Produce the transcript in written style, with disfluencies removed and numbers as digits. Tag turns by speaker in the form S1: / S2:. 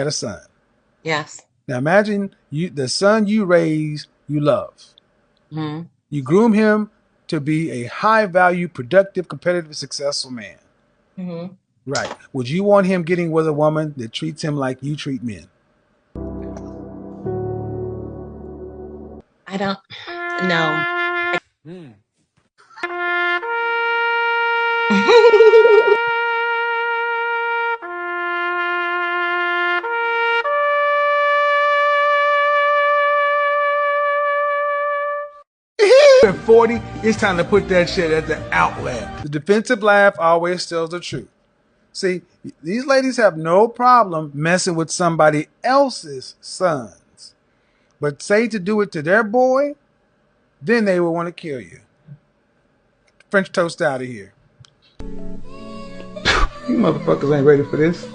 S1: had a son.
S2: Yes.
S1: Now imagine the son you raise, you love.
S2: Mm-hmm.
S1: You groom him to be a high-value, productive, competitive, successful man.
S2: Mm-hmm.
S1: Right. Would you want him getting with a woman that treats him like you treat men?
S2: I don't know.
S3: Mm.
S1: 40, it's time to put that shit at the outlet. The defensive laugh always tells the truth. See, these ladies have no problem messing with somebody else's sons. But say to do it to their boy, then they will want to kill you. French toast out of here. You motherfuckers ain't ready for this.